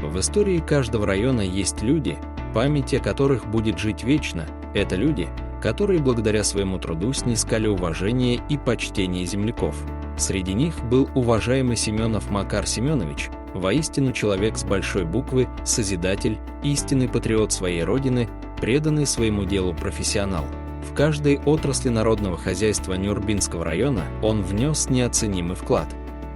В истории каждого района есть люди, память о которых будет жить вечно. Это люди, которые благодаря своему труду снискали уважение и почтение земляков. Среди них был уважаемый Семенов Макар Семенович, воистину человек с большой буквы, созидатель, истинный патриот своей родины, преданный своему делу профессионал. В каждой отрасли народного хозяйства Нюрбинского района он внес неоценимый вклад.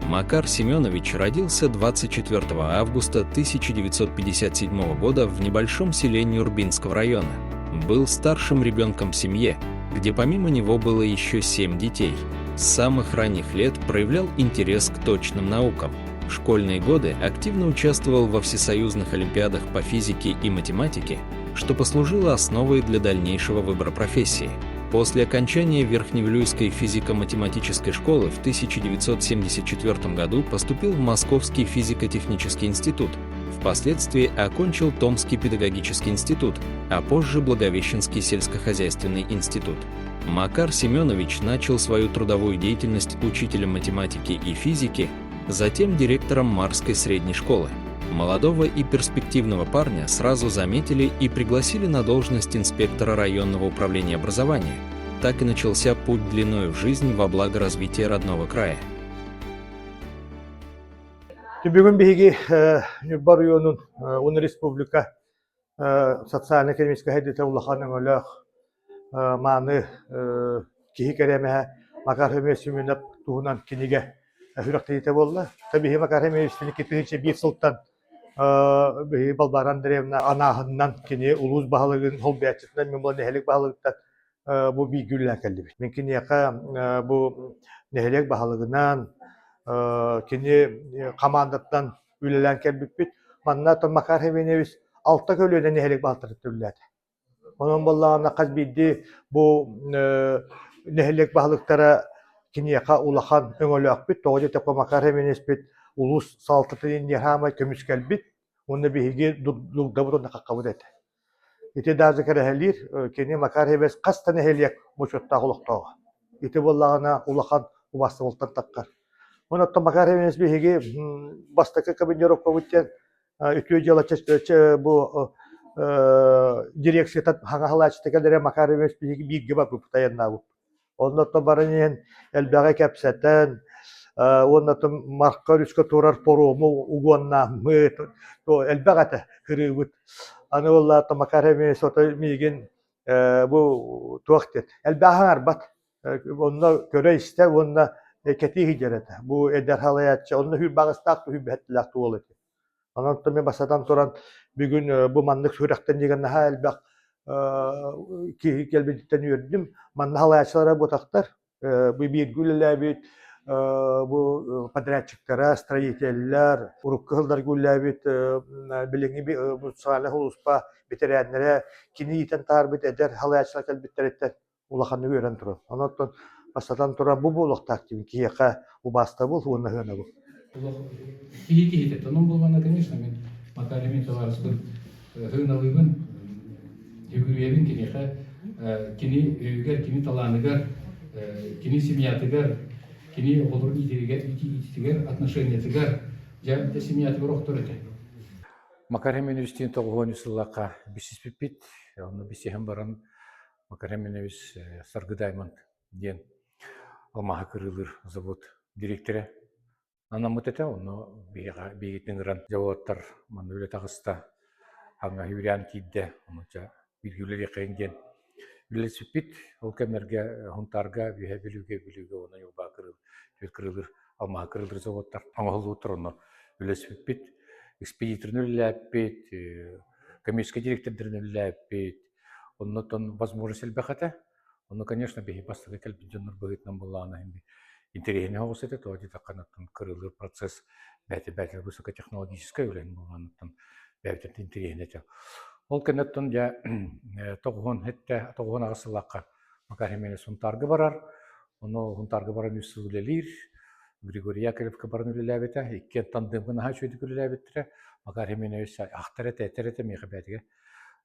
Макар Семенович родился 24 августа 1957 года в небольшом селе Нюрбинского района. Был старшим ребенком в семье, где помимо него было еще 7 детей. С самых ранних лет проявлял интерес к точным наукам. В школьные годы активно участвовал во всесоюзных олимпиадах по физике и математике, что послужило основой для дальнейшего выбора профессии. После окончания Верхневилюйской физико-математической школы в 1974 году поступил в Московский физико-технический институт. Впоследствии окончил Томский педагогический институт, а позже Благовещенский сельскохозяйственный институт. Макар Семенович начал свою трудовую деятельность учителем математики и физики, затем директором Марской средней школы. Молодого и перспективного парня сразу заметили и пригласили на должность инспектора районного управления образования. Так и начался путь длиною в жизнь во благо развития родного края. Бүгін биһиги Нюрба районун Уны Республика социально-экономический хайдыта улахан өңөлөөх мааны киһи кэремэһэ Макар Семенов туһунан киниге хүрактыйыта болла. Табиһи Макар Семенович китыгыча бир сылтан биһи Балбаран древна анаһыннан кини улуус баһалыгын холбиячытынан мен бу нехелек баһалыгыттан бу бийгүллэ келди. Мен кинияка бу нехелек баһалыгынан кини командаттан үлелен келбиппит. Манна тон Макар Семенович алта көлөдөн нехелек баһалтырыт үлләт. Онон боллағына қаз бидди бу нехелек баһалыктара кинияка улахан өңөлөкпит. Тоҕо тепко Макар Семенович бит улус салтытын нехама көмүскелбит. Онда биһиги дулдабыт онда каккабыт эте. Ити даже керехелир кини Макар Семенович кастан нехелек мочотта холоктоого. Ити боллағына улахан убастыбылтан таккар. Онотто Макар Семенович биһиги бастакы командировка буттен үтүө жала бу дирекциядан хаңахалаачтыкалере Макар Семенович биһиги биирге баппыт таяннаабыт. Онотто барынен элбэҕэ кэпсэтэн онотто марка үскө турар порому угуаннааммыт то элбэҕэтэ кырыыбыт. Аны боллаатта Макар Семенович ото миигин бу туахтет элбэҕэҥ арбат. Онно көрө истэ онно кетиһи жарата. Бу эдер халаячча онно хүрбагыстаак хүрбэһэттилээх туол эти. Онотто мен басатан туран бүгүн бу маннык сүрәктен дигән наһа элбәк ки келбиттен үрдүм. Манна халаячлары ботактар бу биргүлләр бит бу подрядчиктара, строительләр, уруккылдар гүлләр бит билеги бу салах улуспа битерәннәре кини итен тар бит эдер халаячлар келбиттереттен улаханны көрән туру. Онотто басатан туран бу булык актив кияка убаста бул уна гына бу. Киһи тонун болгона, конечно, мен Макар Семенович хыналыгын жүгүрүебин киниха кини өйгер, кини таланыгар, кини семьятыгар, кини олор итигер, отношениятыгар, жа семьятыгар охтор эте. Макар Семеновичтин тоғуғын үсіллаққа бисиспиппит, оны бисиһен баран Макар Семенович саргыдаймын ден алмаға кырылыр завод директоры. Анамыт эте, оны бейгетнен ыран заводтар маны өлі тағыста аңа юриан кейді, оны жа билгілер еқейнген. Үлесіппит, ол кәмерге, хунтарға, білуге, оны юлба кырылыр, алмаға кырылыр заводтар. Аңа тұр, оны үлесіппит, экспедиторын өліләппит, коммерческий директордарын өліләппит, оны тон возможность әлбәқәті. Оны, конечно, бейі бастығы кәлбін жоныр бұғытнан болағына интересный хоғыс еті, тоғады таққанаттан кырылыр процесс бәті высокотехнологический өлен болғанаттан бәйтін интересный еті. Ол кәнеттен жа тоғығын ағысылаққа Макар Семенович хунтарғы барар, оны хунтарғы баран үсі үлелер, Григорий Яковлевка баран үлеләбеті, еккен тандымғын аға шөйді үлеләбеттірі, Макар Семенович ақтар әті меқі бәтіге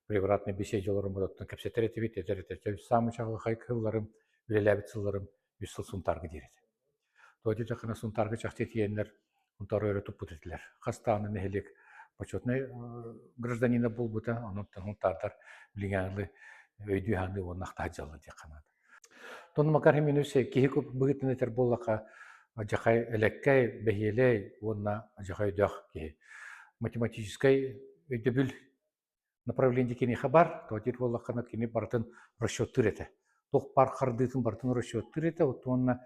превратный бесед жолырым болаттан кәпсеттер әті бет, әті самы шағы қай қылларым, үлеләбет сылларым үсіл хунтарғы дереді. Тоді жақына сунтарға чақты етиенлер, ұнтары өрі тұппыт етілер. Қастаны нәхелек почетный гражданина болбута, onun tartar bilgiyanlı öydüyanlı onun tahcalı diye kanat. Ton makar hemen öse ki hikup bugün neter bollaka acakay elekkay behiyeley ona acakay dök ki математической ödebül направление кини хабар, то тир боллака на кини бартын расчет түрете. Тох пар кардытын бартын расчет түрете, вот онна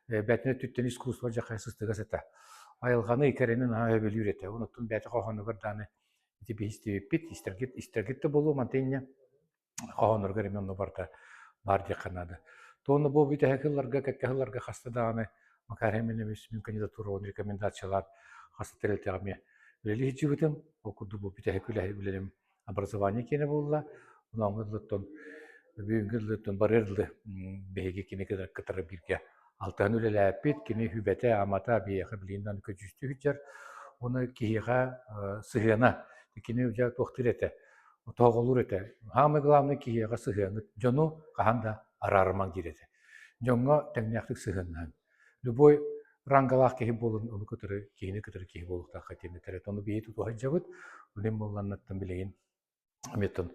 бәтіне түттен искусство жақай сыстыгас это. Айылғаны икеренін өбел үйрете. Онуттun бәті қоғаны бірданы типі истебеппет, истергетті болу мантенне қоғаныр ғаремен барда бар де қанады. Тоны бұл бүйті әкілларға, кәккілларға қастадағаны макаремен емес мен кандидатура он рекомендациялар қаста тәрелтеғаме білелі жігітім. Ол күрді бұл бүйті әкілі білелім образование кені болла. Онаңғырлыттон бүйінгірліттон барырлы бәйге кені кітары бірге алтан өлелі әппет кені хүбәті амата бейеқі білейіндан көжісті хүтчер. Оны кейеға сығына кені өжа тоқтыр еті. Тоғылыр еті. Хамы ғыламны кейеға сығына жону қағанда арарыман кереті. Жоңға тәңнәқтік сығынан. Любой рангалақ кейі болын, оны көтірі кейіні кейі болуқта қатені тәрет. Оны бейі тұтуға жауыт, өлем болғаннаттан білейін. Аметтон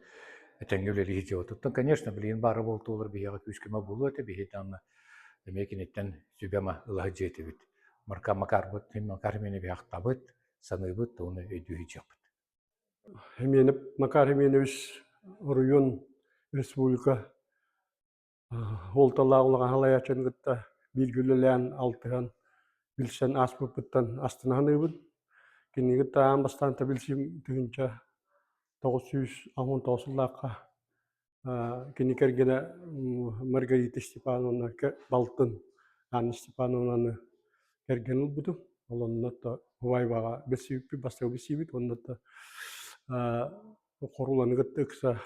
тәңге өлелі жауыттан, конечно, білейін бары болты олар бейеға күскіма болу еті, бейі данны демекенеттен сөбема ұлағы жеті біт. Марка макар бұд, макар мені бейақта бұд, саны бұд, оны өйдуі жапыд. Хеменіп Макар Хеменович район республика олталағылыға халаячын ғытта білгілілән алтыған білсен аспыпыттан астынағаны бұд. Кені ғытта амбастанта білсем түгінші 919-лаққа кені кәргені Маргарита Степановна Балтын Анна Степановнаны кәргені бұды. Ол оннатта Хуайбаға бәсейіппі, бастау бәсейбіт, оннатта қоруланы ғытты ұқса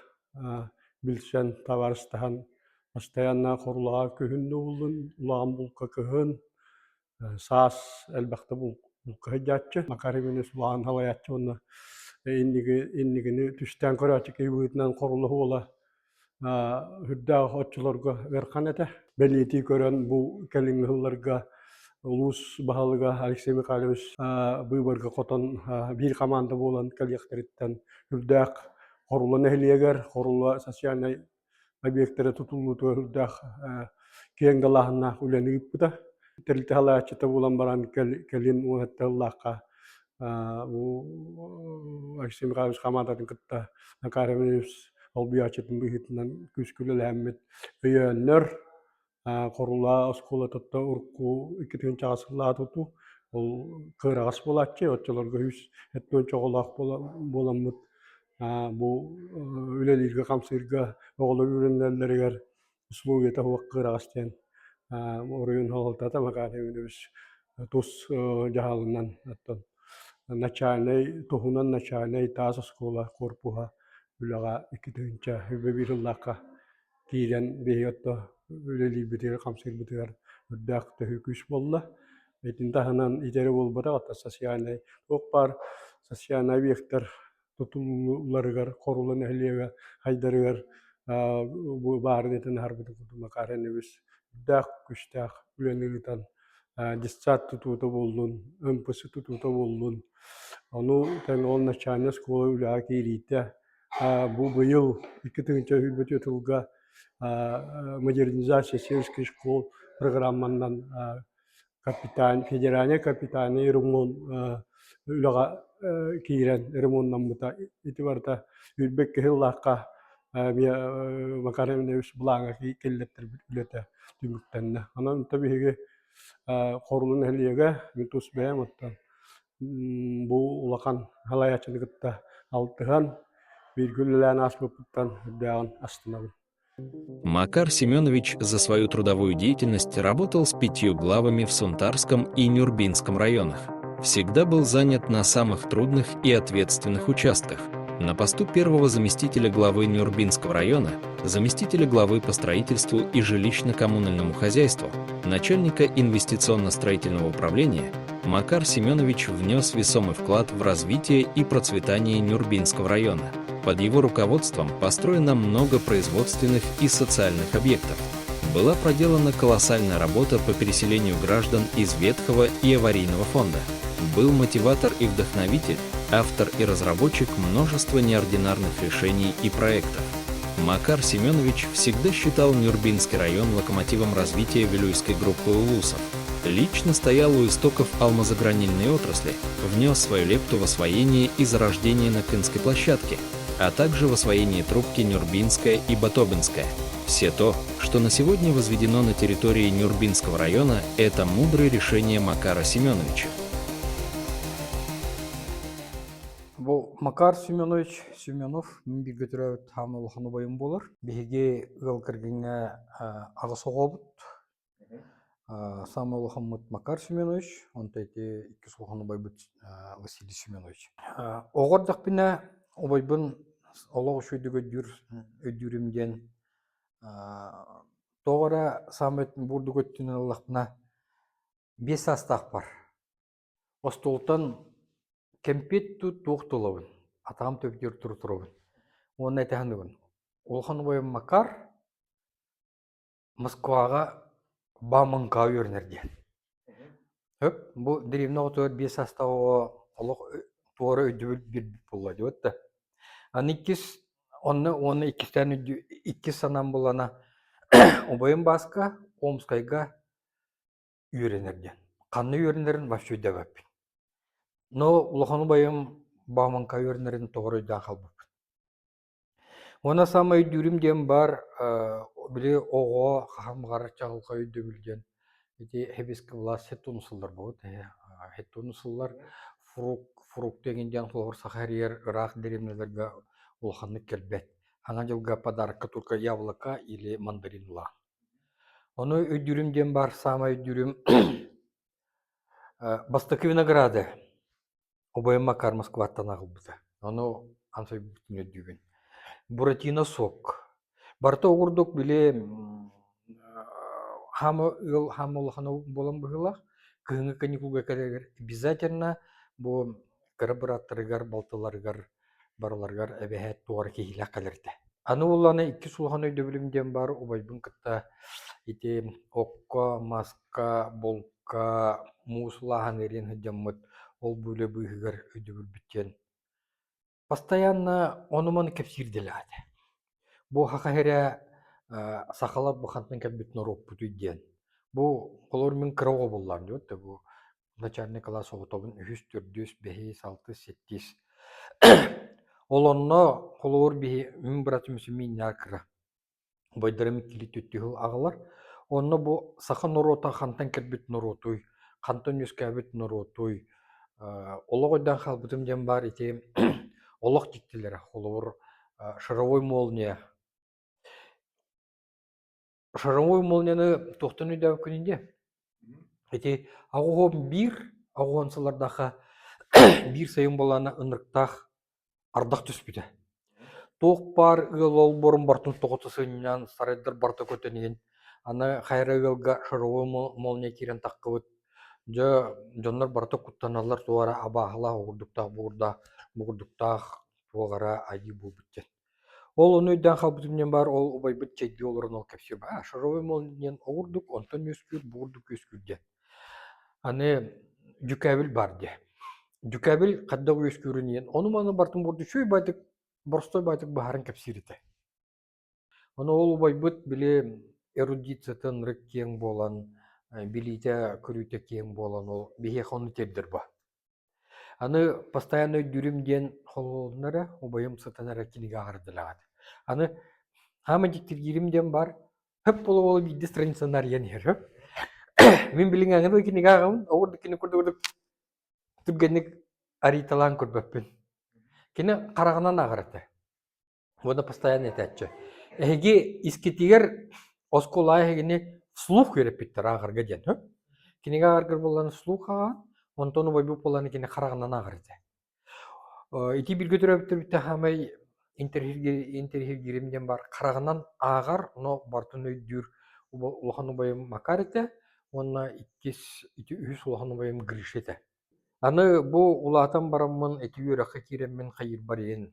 білсен таварыстаған постоянно қорулаға көхінді болын, ұлағын бұлқа көхін, саас әлбәқті бұлқа жатшы. Макар Хеменович ұлағын халаятшы, оны иннигini түстен көрәтік ебуітінен қорулығы ола хүрдағы отчыларға верқан әті. Бәлеті көрін бұл кәліңғыларға Улус Бахалыга Алексей Михайлович выборга котон бир команда болан коллективтен үрдәк коруланы хелиягер корула социальный объекттері тутулу үрдәк кең далахына үленип бута. Телте халачыта болан баран келин уатталлакка Алексей Михайлович командатын кытта Макар Хеменович албиячытын бихитинен күскүлеләммит өйөннөр Корула оскола татта урку 2 часылла туту ол кырагас болатчы отчолорго үс этнон чоголак боламмыт бу үлелерге камсырга оголо үрүннелерге услугета хуак кырагастен оройун холтата Макар Хеменович тус жаалынан аттан начальный тухунан начальный тас оскола корпуга үлага 2 хүбебириллакка кирен бейотто Өлелі бітері, қамсыр бітері үрдәқті хүкіш болла. Әйтін тағынан идері болбада, ғатта социальный оқ бар, социальный объекттер тұтылыларығар, қорулын әлеге, қайдарығар барын етін әрбіті құды Макар Хеменович үрдәқ күштәқ үленілітан дистат тұтуыты болдың, өмпісі тұтуыты болдың. Оны тәңі ол начальный скола үләға кейрейті. Бұл бұйыл 2 хүлбет өтілға модернизация сельских школ программандан федеральный капитальный ремонт үлага кирен ремонттан бута итибарда үрбек хиллакка Макар Хеменович булаңа келлеттер билете түмүктенне анан табиги корулун элиге митус бематтан бу улакан халаячылыкта алтыган биргүллән аспыптан даган астына. Макар Семенович за свою трудовую деятельность работал с 5 главами в Сунтарском и Нюрбинском районах. Всегда был занят на самых трудных и ответственных участках. На посту первого заместителя главы Нюрбинского района, заместителя главы по строительству и жилищно-коммунальному хозяйству, начальника инвестиционно-строительного управления, Макар Семенович внес весомый вклад в развитие и процветание Нюрбинского района. Под его руководством построено много производственных и социальных объектов. Была проделана колоссальная работа по переселению граждан из ветхого и аварийного фонда. Был мотиватор и вдохновитель, автор и разработчик множества неординарных решений и проектов. Макар Семенович всегда считал Нюрбинский район локомотивом развития Вилюйской группы улусов. Лично стоял у истоков алмазогранильной отрасли, внес свою лепту в освоение и зарождение на Кынской площадке, а также в освоение трубки Нюрбинская и Батобинская. Все то, что на сегодня возведено на территории Нюрбинского района, это мудрое решение Макара Семеновича. Бұл Макар Семенович Семенов бір götüröbüt hamı ulhany boyun bolar. Bihige ıl kirgenge ağısı oğubut. Самый Лохаммут Макар Семенович, он тайти икки сулханы байбыт Василий Семенович. Оғырдық біне обайбын олығы шүйдігі өдюримден тоғыра саметін бұрды көттінің Аллахпына 5 астақ бар. Остолтан кемпетту тоқтылауын, атағым төптер тұртырауын. Оның айтағандығын. Олханы бойын Макар Москваға Баманка өрнерден. Бұл деревна отыр 5 астағы олық туары өйді бір болады. Оны икки санан болана обайын басқа Омскайға өрнерден. Қанны өрнерін башүйді бәппін. Но улаханы байым Баманка өрнерін тоғыр өйден қалбып. Оны самай дүрімден бар біле оға қағамғар чағылға өйді білген. Хебескі влас хеттон ұсылдар болады. Хеттон ұсылдар фрук дегенден қолғыр сақарияр ұрақ деревнелерге улаханы келбет. Аңа жылға подарка турка яблока или мандаринла. Оны өйдүрімден бар самай өйдүрім Бастықы винограды. Обайын Макар Москваттан ағылбыды. Оны ансай бүтін өйдүген. Буратино сок. Барта оғырдық біле хамы ұлғаны болан бұғылақ, күңі каникулға кәдегер обязательно бұл қарабыраттарығар, балтыларығар, барыларығар әбәхәт туғар кейілі қалырды. Аны оланы 2 сұлғаны өйді білімден бар, обайбын күтті оққа, маска, болқа, мұсылаған ерен хүдемміт, ол бөлі бұғығар өйді білбіттен. Постоянно оныманы кәпсирделеді. Бұл хақахәрі сақалар бұқантын кәббетін ұрып бұтүйден. Бұл қолыр мен қырауға болларын дейді. Бұл начальный класс оғытауын 3, 4, 5, 6, 7. Олонна қолыр мен бұратымысы мен нәркірі. Байдырымы келі төттіғіл ағылар. Онна бұл сақын ұрота қантан кәббетін ұротуй, қантан өз кәббетін ұротуй. Олық өйдан қалбытымден бар ете олық тектелері. Қолыр шаровой молния. Шаровой молнияны тоқтан өйдәу күнінде. Ағуғын ағуғансылардағы бір сайын боланы ұнырықтақ ардақ түспеді. Тоқ бар ұл ол бұрын бартын тоғытысынан сарайдар барта көтенеген. Аны қайры ұлға шаровой молния керен таққы өт. Жонлар барта құттаналар туара абағыла бұғырдықтақ туағара айы бұл біттен. Ол оны өйден қалбытымнен бар, ол обай бұт чәйді оларын ол кәпсер бар. Шаровой молниян оғырдық, онтан өскүр, бұғырдық өскүрден. Аны жүкәбіл бар де. Жүкәбіл қаддағы өскүрінен. Оны маны бартын бұрды шөй байтық, бұрстой байтық бағарын кәпсер еті. Оны ол обай бұт біле эрудицияттан рық кең болан, билейте көрүйте кең болан, ол бейе қоны тердір ба. Аны постоянно дүрімден қолынары обайым сатанара кенеге ағырдылағады. Аны хамы жектер еримден бар, хөп болу бейді страницанар янер. Мен білің аңын кенеге ағымын, оғырды кені көрді түргенік ариталан көрбәппен. Кені қарағынан ағырды. Оны постоянно әтәтші. Әге искетігер осколай әгені слух көріп біттір ағырға ден. Кенеге ағырғыр боланы слух аған, онтоны бойбу боланы кені қарағынан ағырды. Ити бір көтірәбіттір бітті хамай интервью керемден бар. Қарағынан ағар, но бартын өйдір ұлғаны бойым Макар еті, онына 2-3 ұлғаны бойым Гриш еті. Аны бұл ұлатан барамын әті өріқі кереммен қайыр бар ең.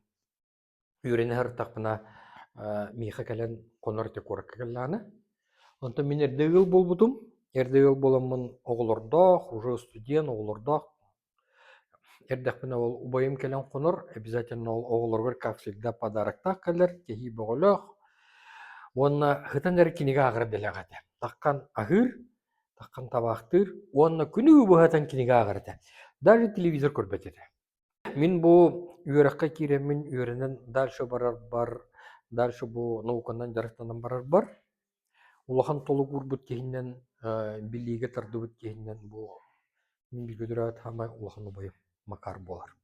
Өрені ғыртақпына мейхі кәлін қонар тек орақы кәліні. Онта мен әрдегі бол бұдым. Әрдегі боламын оғылырдақ, уже студент оғылырдақ. Эрдэхпин ол убайым келен конор, обязательно ол оголоргор, как всегда, подароктах келер, кехи боголох. Онна хытан эр кинига агыр делегате. Таккан агыр, таккан табактыр, онна күнү бухатан кинига агырда. Даже телевизор көрбөтөдө. Мин бу үөрөккө киремин, үөрөнөн дальше барар бар, дальше бу науканан жарыктанан барар бар. Улахан толу гурбут кехинен, билиге тардыбыт кехинен бу мин билгөдүрөт хамай улахан убайым макар болар.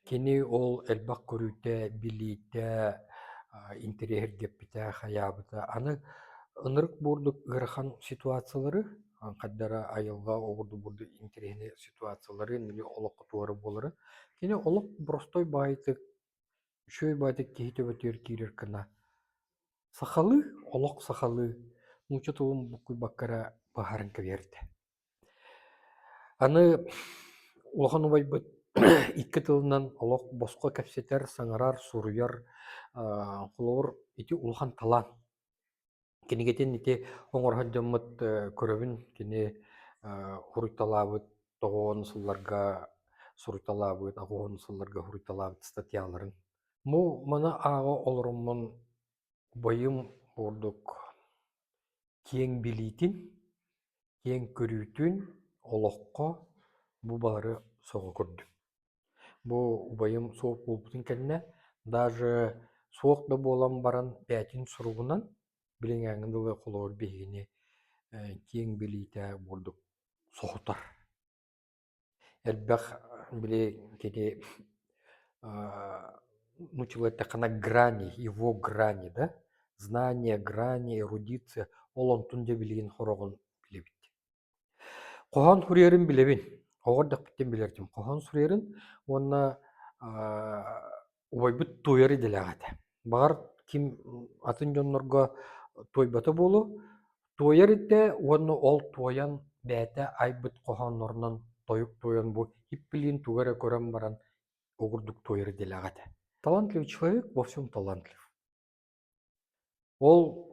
Кини ол элбак көрүүтэ, билиитэ, интерьер геппите, хаябыта. Аны ынырык бурдук ырхан ситуациялары, каддара айылга огурду бурду интерьерне ситуациялары, нили олоқ туары болары. Кини олоқ простой байтык, шөй байтык кихите бөтөр кирер кына. Сахалы, олоқ сахалы, муча тулум букуй баккара бахарын каверді. Аны улахан убайбыт икки тылынан олоқ боско кәпсетер, саңарар, суруяр, кулор ити улахан талан. Кинигетен ити оңорхаджаммыт көрөбүн кини хуруйталабыт, тоғон сылларга суруйталабыт, агоон сылларга хуруйталабыт статьяларын. Му мана ага олоруммун бойым бурдук кең билитин, кең көрүүтүн олоққа бу бары соға көрдүм. Бу убайым соқ болбутун кенне, даже соқ да болан баран пятин суругунан билин аңындылы қолор бейгini кең билите бурдук соғытар. Элбэх биле кеде мучилеттакана грани, его грани, да? Знание, грани, эрудиция, ол онтун де билигин хорогон билебит. Кохан хурьерин билебин, оғырдақ биттен билердим. Кохан хурьерин, онна убайбыт тойары делегаты. Бағар ким атын жоннорга тойбаты болу, тойарыдде, онна ол тоян бәті айбыт кохан орнан тойук тоян бу, иппилин тугара көрен баран оғырдық тойары делегаты. Талантливый человек, во всем талантлив. Ол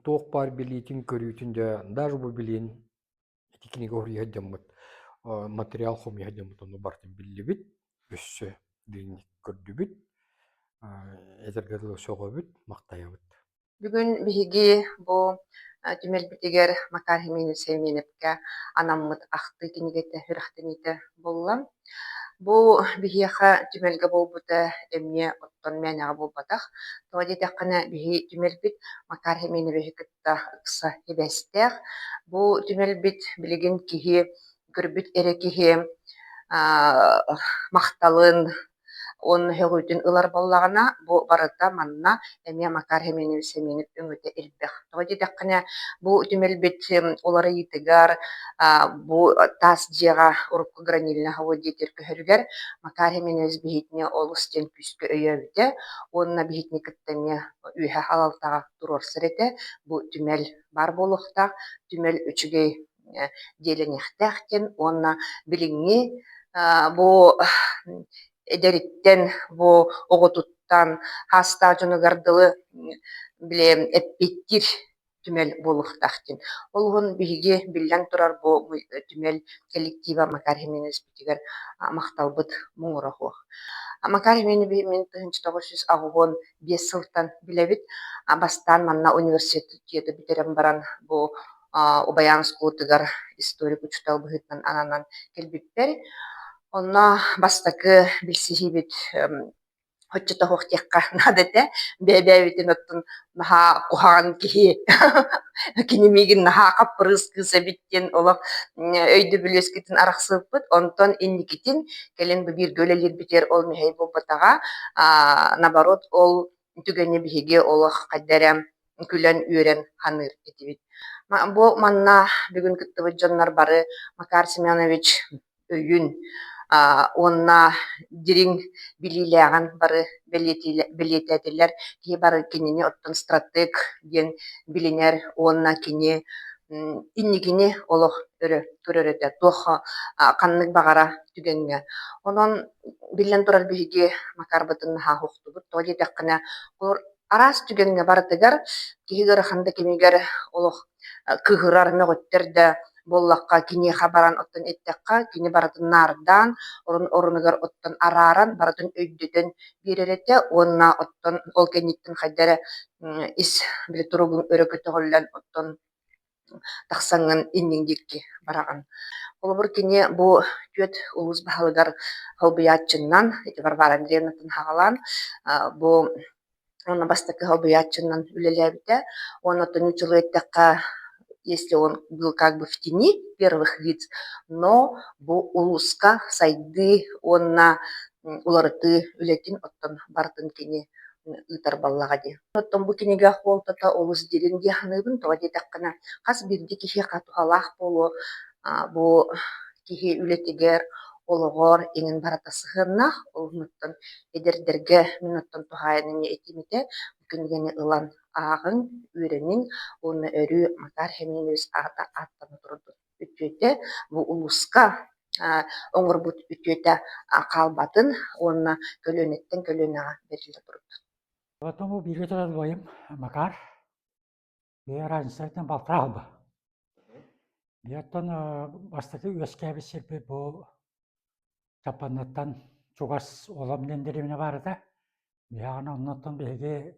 тоқ бар билитин көрүйтүндө, даже бу билин этикиниге ория жаммыт, материал хомия жаммыт, оны бартын билибит, өссө диринник көрдүбүт, этергерлы соғобүт, мактаябыт. Бүгүн биһиги бу түмелбитигер Макар Хемини Семенепке анаммыт ахты кинигете хүрахтените боллам. Бу биһиэхэ түмэлгэ болбута эмне оттон мээнэҕэ болбатах. Тоҕо таххана биһи түмэлбит Макар Хемини кытта ыкса эбэстэх. Бу түмэлбит билигин киһи көрбүт эре киһи махталын он хөгүтүн ылар боллагана бу барыта манна эмне Макар Хемини Семенеп өңөтө элбэх. Тоҕо таххана бу түмэлбит олары итигар бу тас жега урукку гранильна хаводитер көһөргөр Макар Хемини бихитне олустен күскө өйөбүтэ онна бихитне кыттыне үйхэ халалтага турорсырете бу түмэл бар болохта түмэл үчүгэй деленехтехтен онна билиңи бу эдериттен бу оготуттан хаста жонугардылы биле эппиттир түмэл болуктахтин. Олгун биһиги биллен турар бу түмэл коллектива Макар Хемини битигер макталбыт муңурахуох. Макар Хемини 1905 сылтан билебит, бастан манна университеті битерен баран бу Убаянскутыгар историк учтал быһыттан ананан келбиттер. Онна бастакы билсихибит хоччута хохтекка надете бебебитин оттун наха кухаган кихи кинемигин наха каппырыс кысабиттен олох өйдө бүлескитин араксыппыт онтон инникитин келен бир гөлелер битер ол мехей болбатага наоборот ол түгене биһиге олох каддерем күлен үйрен ханыр этибит. Бу манна бүгүн кыттыбыт дьоннор бары Макар Семенович өйүн онна дирин билилээган бары билететилер ки бары кинини оттон стратег диэн билинер онна кини иннигини олох көрөрөтө туох каннык багара түгенге. Онон билен турар биһиги Макар бытын хаахуктубут тоди даккана арас түгенге бартыгар кихигер ханда кимигер олох кыгырар мөгөттер да боллаққа кинеха баран оттон иттекка кини баратын нардан орунугар оттон арааран баратын өйдөтөн биэререте уонна оттон ол кенниттин хайдара ис били туругун өрөкө төголлөн оттон тахсаңын инниңдикки бараган. Олобур кини бу түөт улус баһалыгар холбуяатчыннан ити Варвара Андреевнатын хагалан бу онна бастакы холбуяатчыннан үлелебите онотон учулуэттекка если он был как бы в тени первых лиц, но бу улуска сайды онна уларыты үлетин оттон бартын кини ытар баллагади. Оттон бу киниге холтата улус дилин диахныбын тоҕо таккана хас бирди кихи катухалах болу бу кихи үлетигер ологор иңин баратасыхыннах олнуттан эдердерге минуттан тухайныне этимите күнгени ылан аагын үренин оны өрү Макар Хеминович ата аттан турду үтүөтэ бу улуска оңорбут үтүөтэ калбатын онна көлөнеттен көлөнага бериле турду. Потом убили туда двоим, Макар, и разницайтын балтыр албы. Биоттон бастаты өскәбі серпі бұл тапаннаттан чугас олам дендереміне барды. Бияғана оннаттан беге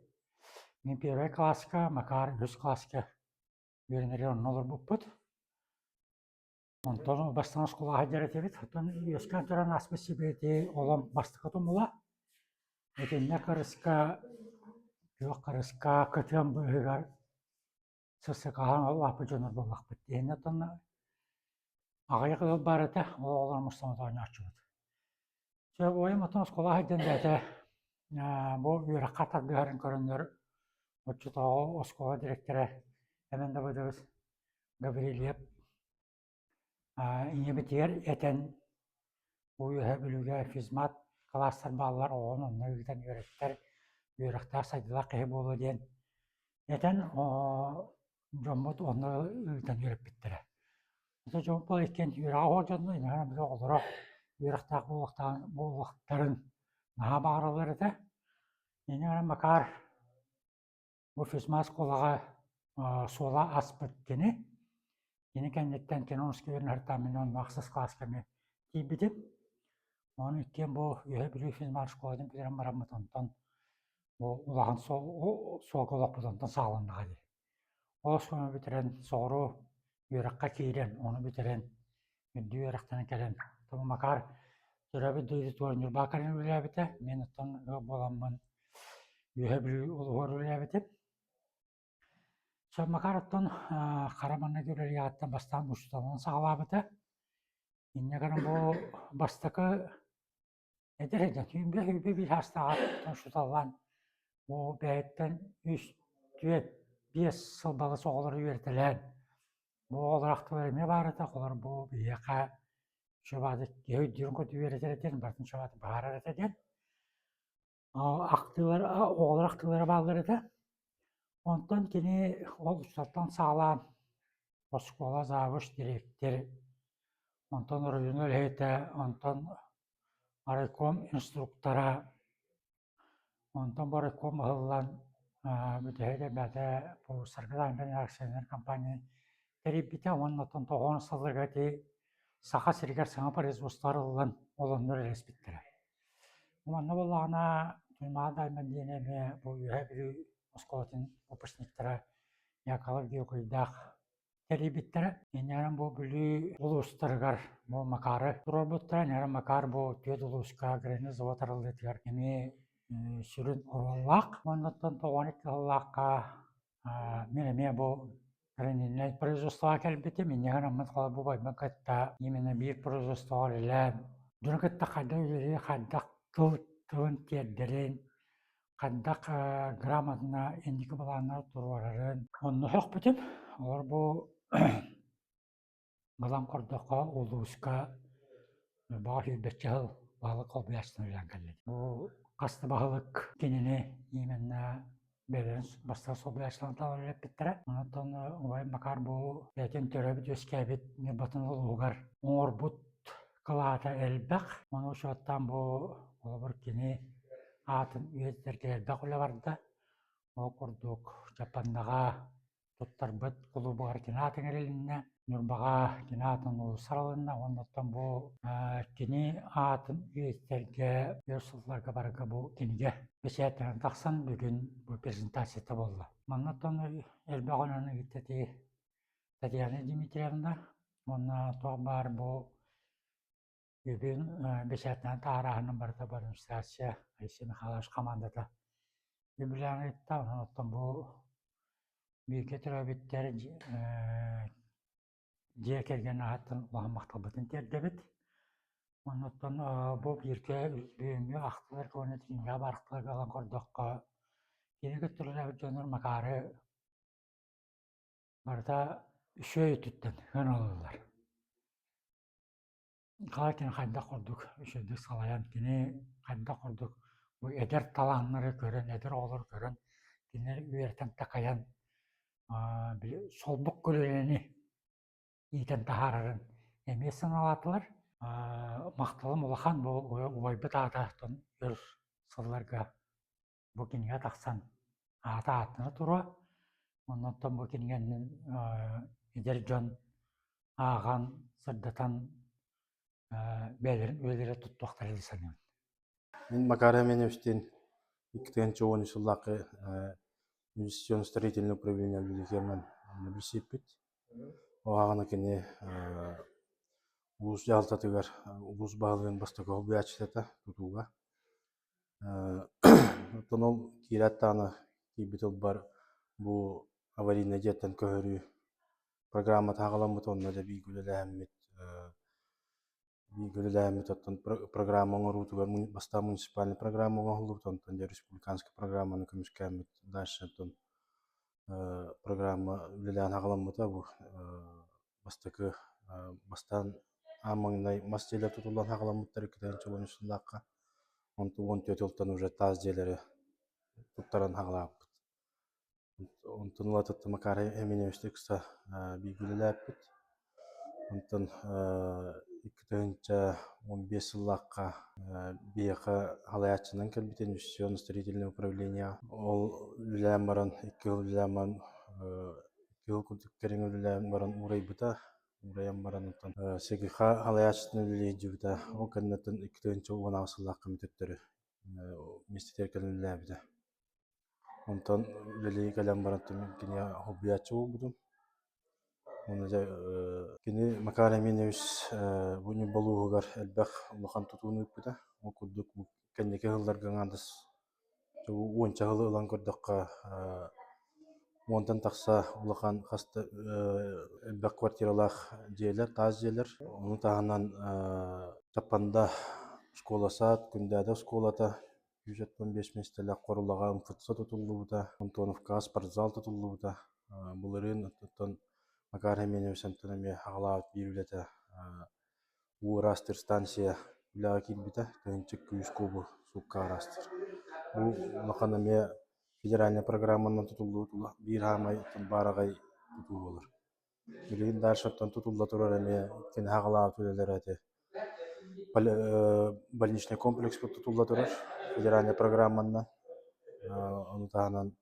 мен первый класска, Макар өз класска үйренері онын олар бұппыд. Онтон бастан школа хайдары тебет, оттан өскән тұран аспы себеті олам бастықытым ола. Этенне қарысқа көтен бұғығар сысықаған ол апы жоныр болақ бұд. Ені тұн ағай қылып барыды, ол олар мұстамады ойны ашчы бұд. Сөп ойым ұтын скола хайден дәді, бұл үйрі қатардығарын көрінер, ұтчы тауы скола директоры әменді бұдығыз Гаврилиев. Ине бітер әтен бұл үйі білуге физмат кластар балалар оғын онына үйден үйреттер, үйріқтар сайдыла қиы болу ден. Әтен жомбут оны үйден үйреп біттірі. Осы жомбут бол екен үйріға оғыржанды, инағына бігі олыра үйріқтақ болуқтарын наға бағыралар еді. Инағына Макар бұл физмас қолаға сола аспыт кені. Кені кәнеттен кен оңыз көверін әртамын он мақсыз класс кәме кейбідіп. Оны үткен бұл үйе білу физмас школадың білерін барамыд онтан улағын сол қолақ бұдантан сағыланды ғады. Ол соны бітерен соғыру үйраққа кейрен, оны бітерен үнді үйрақтаны кәлен. Тұмы Макар жүрәбі дөйді туарыныр бақарын үләбіті, мен ұттан боламын үйе білу ұлғыр үләбіті. Сол Макар ұттан қараманна көрелі аттан бастан ұшталын сағылабыты. Инне қарым бұл бастықы әдіреді, түйінбе үйбе бір хастаға шуталған. Бұл бәйттен 3-5 сылбалы соғылыр үйертілен. Бұл олырақтылар еме барыды, олар бұл бейеқа шөбады өйдерін көті үйретеледен, бартын шөбады бағарар етеден. Олырақтылары балыр еді. Онтан кені ол ұстаттан сағалан, школа завыш директор, онтан район өлейті, онтан райком инструктора, онтан райком ғылан бүтәйді бәді бұл сарғыдан акционер компания теребіті, онтан тоғын сылдырға де сақа сіргер саңа производстволар ғылан оланлар респектірі. Онна болағына тұймаға дайман дейіне бұл үйе білу Москватын опышниктара якалар геокойдақ теребіттірі. Енерін бұл бүлі ұлыстырғар бұл Макары тұрабыттыра. Енерін Макар бұл төд ұлысқа грені заватарылды етігер. Еме сүрін ұралақ. Оннаттан 12 ғылаққа менеме бұл греніне производствоға кәлбеті. Енерін мұнд қала бұл байбан кәтті емені бір производствоға ләлән. Дүн кәтті қайда үйлері қайдақ тұлын тердерін. Қандақ грамотына ендікі балағына тұрварарын. Онны хоқ бітім. Олар бұл балан қордаққа, олуысқа баға үйбетчі ғыл бағылық қолбиясына үлән кәледі. Бұл қасты бағылық кеніне еменна берін бастағы сол биясына талар үләп біттірі. Онытын ұбай Макар бұл бәтен төрәбіт өскәбет мебатын ұлғығар. Оңыр бұт қылағата әлбәқ. Оны ұшуаттан бұл олабыр кене атын үйеттерге әлбәқ үлі барды. Ол құрдық Жапандаға туттарбыт кулубугар кинаатын эрелинне нурбага кинаатын улусаралынна онноттон бу кини аатын үестерге өрсулларга барга бу киниге бесиэттерин таксан бүгүн бу презентацията болду. Маннаттон элбагонаны гиттети Татьяна Дмитриевна, онна туа бар бу бүгүн бесиэттерин таарахынын барда администрация Айсен Халаш командада юбилеяныйта онноттон бу бүйке төрөбүттер жие келген атын уамакталбытын тердебит. Онноттон бу бирке үзбүйүнгө актылар көнетинге барктылар калан кордокко кини көттүрүлөр жонор макары барда үшөө үтүттен өн алалар. Калакин хайда кордук үшөдүк салаян кини хайда кордук бу эдер талааннары көрөн эдер олор көрөн кинер үертен такаян солбук көлөлени иитен тахарарын эмесин алатылар. Макталым улахан бу убайбыт аатаатон өр сылларга бу киниге таксан аата аатына туруа. Оннотон бу кинигенин эдер жон ааган сырдатан бээлерин өөлөрө туттуактар элисанын. Мен Макар Хеменевичтен 2010 жыллакы инвестиционно-строительное управление билигермен билсеппит. Оагана кене улус жалтатыгар улус баалыгын бастакы хоббиячтата тутууга. Тонол кираттаны кибитил бар бу аварийный жеттен көһөрүү программа тагаламыт онна да бигүлеләммит оттон программа оңорутугар баста муниципальный программа оңолуп онтон республиканский программаны көмүскәммит дальше оттон программа үлелән тагаламыта бу бастакы бастан амаңнай мастелер тутулан тагаламыттар 2010 жыллакка онтон 14 жылдан уже таз желери туттаран тагалаппыт. Онтон латытты Макар Хеменевичте кыса бигүлеләппит. Онтон 2015 жыллакка бияка халаячынан келбитен инвестиционно-строительное управление. Ол үлелән баран 2 жыл күтүктерин үлелән баран урайбыта. Ураян баран онтон сегиха халаячтын үлелейдибита. Ол кеннеттен 2010 жыллакка митеттери местетер келеләбита. Онтон үлелей калан баран кини хоббиячы болбудум. Кини Макар Хеменевич буни болуугар элбэх улахан тутуунуйппута. Ол курдук кеннеке хылларга аңандыс. Уонча хылы ылан көрдөкка монтан такса улахан хаста элбэх квартиралах жээлер, таз жээлер. Onu таһанан Чапанда школасат, күндәдә школата 175 местелек корулага ымфытса тутуллубута, Антоновка спортзал тутуллубута. Буларын оттон Макар Хеменевич антонами агалаат бирүлете урастыр станция үлага килбите, төнчүк күз кубу суккарастыр. Бу лаканаме федеральная программанан тутуллубута бир хамай барагай тутуу болор. Билин дальше оттон тутулла турар эме кен агалаат үлелерете. Больничный комплекс тутулла турар федеральная программанан. Onu tahanan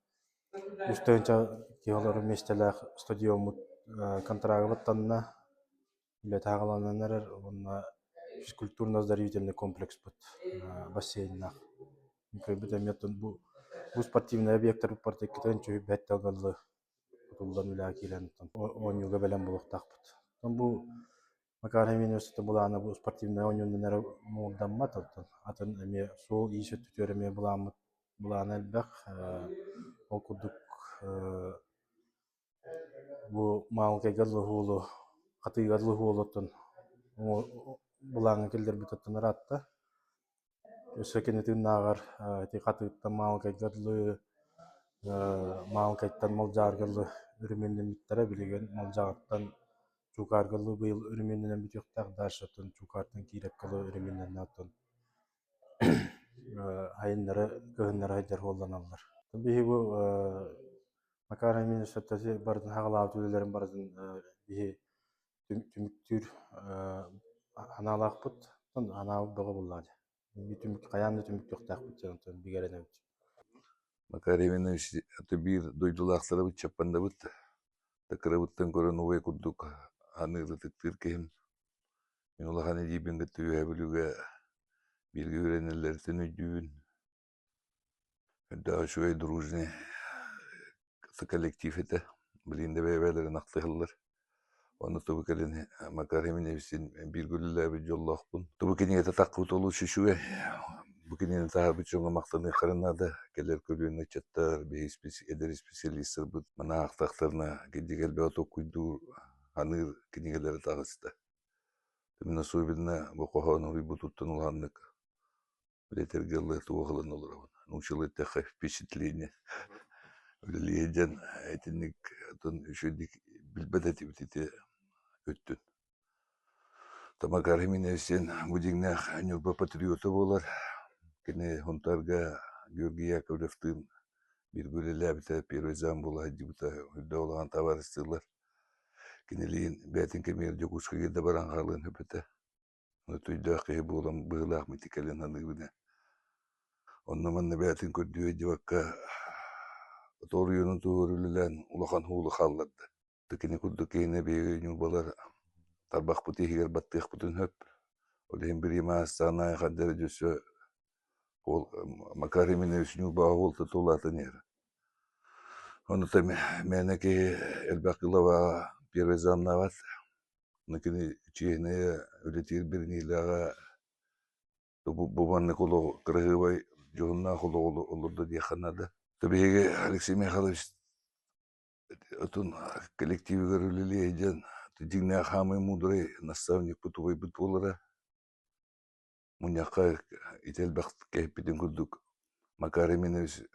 üstönçe kihoları местелер стадион контрагыттанна үле тагалананар онна физкультурно-оздоровительный комплекс бут бассейннах. Көбүтө меттен бу спортивный объекттер партикетен чөй беттелгаллы тутулдан үле килен онюга белен болуктакпыт. Бу Макар Хеменевич буланы бу спортивный онюннар мулданмат атын эме сол ийсе түтөрөме буламыт буланы элбек ол курдук бу маалкайгаллы хуулу катыйгаллы хуулуттун булаңы келдер бүтөттөн аратта өсөкенетин нагар ти катыйттан маалкайгаллы маалкайттан малжааргаллы үрүмүндөн биттера билеген малжааттан чукаргаллы быйыл үрүмүндөн бүтөктак дашатын чукартын киреккалы үрүмүндөн аттан айыннары кыһыннары айдар болланалар. Бии бу Макар Хеменевич бардын хагалаат үлелерин бардын бии түмүктүр аналакпыт, анаа бага буллады. Би түмүк каянды түмүк жоктакпыт жонтон бигеренебит. Макар Хеменевич аты бир дойдулактары чаппанда бут. Такырабыттан көрөн убай курдук анырытыктыр кем. Мен улахан дибин гыттыга билүгө бирге үйренелерден үдүүн. Да шуй дружный коллектив это. Блин, да бәлерин актыгылар. Оны тубу келен Макар Еминевичтен бир күлләбе жоллоқпун. Тубу кенеге таққы толу шишуе. Бу кенеге тағыбы чоңа мақтаны қарынады. Келер көлүнө чаттар, эдер специалисттер бут. Мана ақтақтарына кедегел бе оток күйду аныр кенегелері тағысты. Мен особенно бу кохону бутуттан улганнык. Летергеллы туғылын олар. Научил это впечатление. Леден этинник тон үшөдик билбедети битите өттүн. Тамакар Еминевичтен будигнах анюба патриоты болар. Кене хунтарга Георгий Яковлевтын бир күлеләбите первый зам була дибута үлдө болгон товарищтар. Кенелин бәтин кемер жокушкага да баран калын хөпөтө. Өтүйдө кый болом быйлак митикелен аныгына. Онна манна бәтин көрдү дибакка Торuyunun tuğurülülen ulakan huğulu kallardı. Tıkini kurdu keyine bir yubalar tarbak puti higer battık putun höp. Oleyim bir ima sanaya kadar cüsü Makar Eminievich yuba olta tuğlatı nere. Onu da meneki elbakıla va bir zamna var. Nakini çiğneye üretir bir nilağa bu banne kulu kırığı vay johunna kulu olurdu diye kanadı. Tabii Алексей Михайлович отун коллективе горулили иден дигне хамый мудрый наставник путовой бутболара муняка ител бакт кепиден күрдүк Макар Еминевич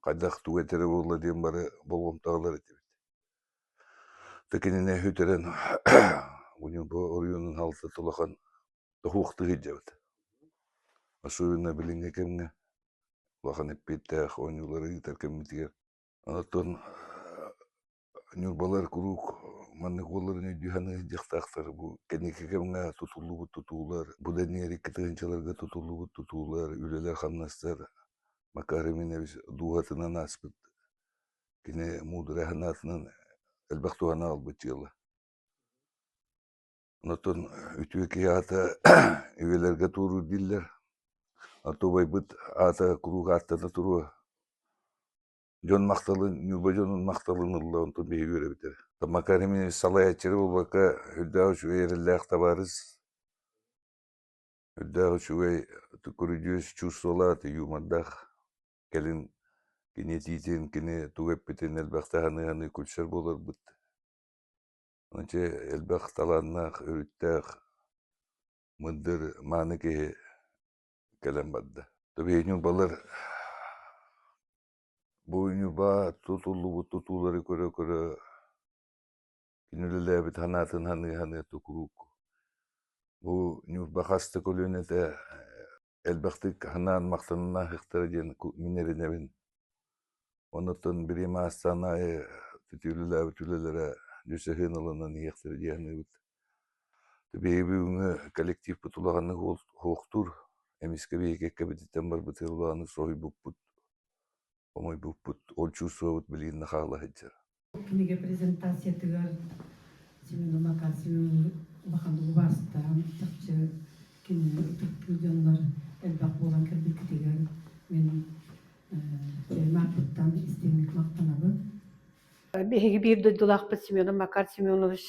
кайдак тугетере болла дем бары болгом тагылар этебит. Текенене хүтерен унун бу оюнун алты тулахан тухуктыгы жабыт. Особенно билинге кемге Лахан эппеттэх ойнулары теркеммитигер. Анаттан нюрбалар курук манны колларын өйдүханы жактактар бу кенекекемге тутулубут тутуулар, бу денери кытыгынчаларга тутулубут тутуулар, үлелер хамнастар Макар Еминевич дугатынан аспыт. Кене мудраханатынан элбактуана албыт жылы. Анаттан үтүеки ата үелерге туру диллер. Атобай быт ата круг аттана туру. Жон макталын, нюба жонун макталын ылла онтон бей көрө битер. Макар Еминевич салай ачыры болбака үддагы шуэйреллах табарыз. Үддагы шуэй түкүрүжүс чувстволат юмадах. Келин кене титен, кене тугэппетен элбакта ханы күлшер болар быт. Онче элбак таланнах, өрүттах, мындыр маныке келем бадда. Tabii nübalar bu nüba tutulları köre kinülüle bir tanatın hanı tukuruk. Bu nüba hasta kolüne de elbette hanan maktanına hıhtaracan minerine ben. Ondan bir mastanaya tütülülere düşehin alanın yıhtıracağını. Tabii bir kolektif putulağını hoğtur. Emiske bir ekebetinden var bıtırılanı soy bukput. Omay bukput. Ol çusuavut bilin nakala heccer. Kiniga prezentasiya tügar Semyon Makar Semyon bakanlığı bastı. Takçı kini Türkçüler elbak bolan kirdik tigar men Mahmut'tan istemlik maktanabı. Behigi bir dudulak Semyon Makar Semyonovich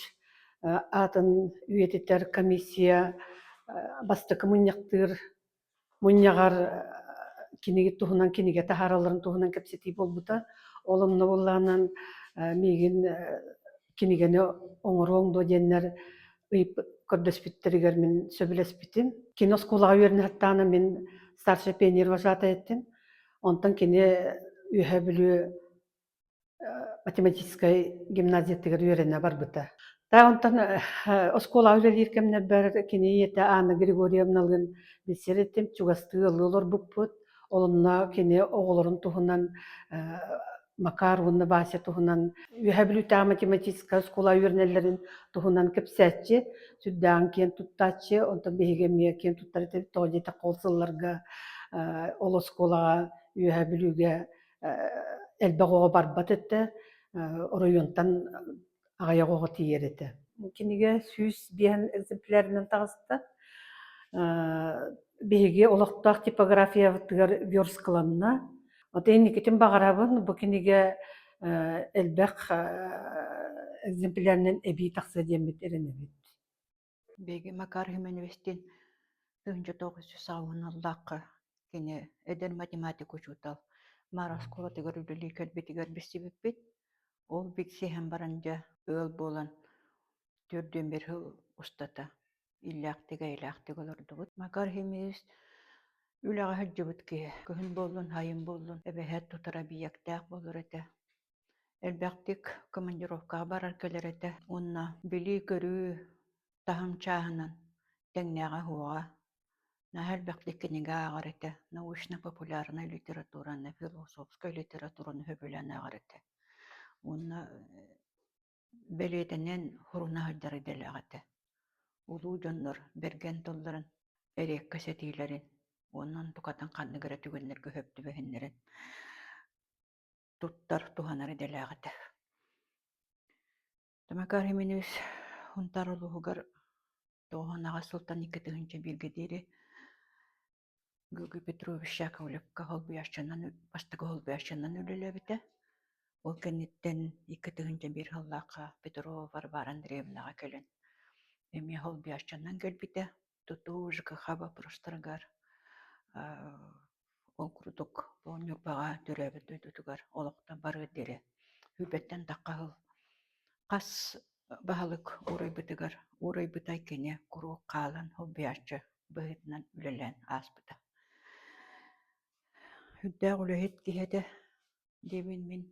atın üyetiter komissiya bastı kommunyaktır munyagar кинеге туһунан кинеге тахараларын туһунан кепсети болбута олымны булланан меген кинегени оңороңдо деннер ыйып көрдөспүттергер мен сөбүлеспитим кино скулага үйөрүн хаттаны мен старший пионер вожата еттим онтон кине үйө билүү математической гимназия тегер үйөрүнө барбыта та онтон оскола үйлеркемнер бер кине ете Анна Григорьевналын билсереттим чугасты ылылар буппут олунна кине оголорун туһунан Макар уны Вася туһунан үйөбүлү математическая школа үйөрнелерин туһунан кепсәтчи сүддан кен туттачы онтон бегеме кен туттар тоҗета колсылларга ол школага үйөбүлүгө элбагого барбат этте районтан агаягога тиерете. Киниге сүүс биэн экземплярынан тагыста биһиги олохтоох типография тыгар версткаланна. Отен никитин багарабын бу киниге элбэх экземплярынан эби тахса диэмит эренебит. Беги Макар Хименевистин 1990 кини эдер математик учутал. Мара школа тыгар үлели кэлбитигер бисибиппит. Ол биксиһэн баранжа ыал болан төрдөн бер хыл устата. Иллактыга илактыга олордубут. Макар Хименевис үлага хаджыбыт ки. Көхүн болун, хайын болун. Эбэһэт тутара бияктаак болор эте. Элбэктик командировкага барар келер эте. Онна били көрүү тахым чааһынан теңнэҕэ хуоҕа. Нахал бэктиккинигэ ааҕар эте. Научно-популярная литератураны, философская литератураны хөбүлэн ааҕар эте. Онна белиэтинен хуруна хаджары дэлээҕэтэ. Улуу дьоннор берген толларын эриэккэ сэтиилэрин. Оннан тукатан ханныгыра түгэннэргэ хөптүбэһиннэрин. Туттар туханары дэлээҕэтэ. Макар Хименевис унтар улуугар тоҕонаҕа Султан Никитовича биргедири Георгий Петрович Яковлевка холбуящанан бастыгы холбуящанан үлелебите. Ол кенниттен Никитовича бир халлака Петрова Варвара Андреевнага келен. Эми холбуящанан келбите. Туту ЖКХ вопростаргар ол курдук Нюрбага төрөбүт өйдүтүгар олоктан бары дере. Хүлбеттен таккахыл. Кас баһалык урайбытыгар, урайбытай кене куру каалан холбуяччы быһытынан үлелен ааспыта. Хүддäэг үлэһит киһэтэ дебин мин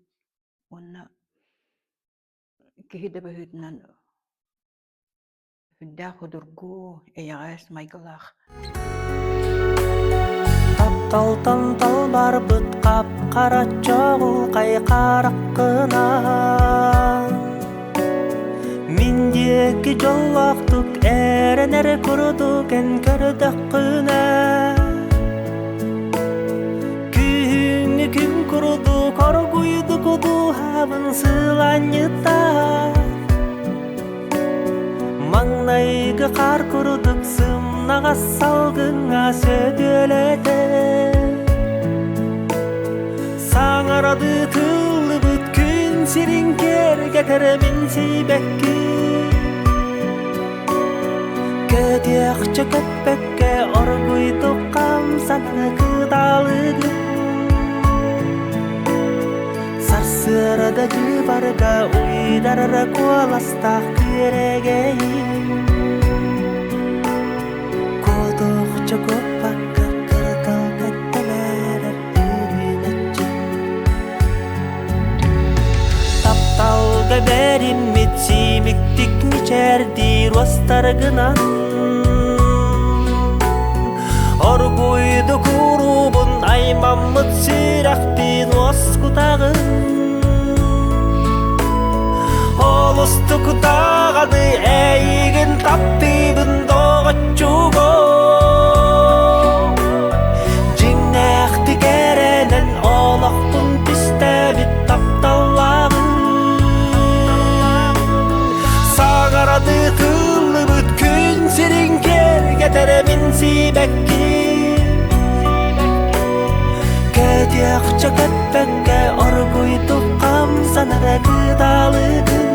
онна киһиде быһытынан хүддäэг худургу эйэҕэс майгылаах. Тапталтан тал барбыт кап-кара чоғыл кайкарак кына. Миндеки жоллоктук эренер курдук эн көрдөк күнэ. Күнү күн курду коргуйду куду хабын сыланьыта. Маңнайгы кар курдук сымнага салгыңа сөдөлөтө. Саңарады тылыбыт күн сириңкер кетеремин сейбекки. Көтөкчө көппекке оргуйду камсаны кыдалыгы. Сарсырада жыбарга уйдарара куаластак кирегейи. Көтөкчө көппакка кыртал кеттелерер үйүнөчү. Тапталга бериммит симиктик мичерди ростаргынан. Оргуйду курубун аймаммыт сирактин оскутагын. Олустук даганы эйигин таптыбын догочуго. Жиңнэхти керенен олокпун пистебит тапталлагын. Саңарады тылыбыт күн сириңкер кетеремин сейбекки. Көтөкчө көппекке оргуйду камсанара кыдалыгын.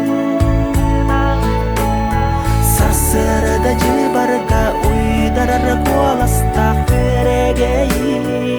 Сарсырада жыбарга уйдарар куаластак берегейи.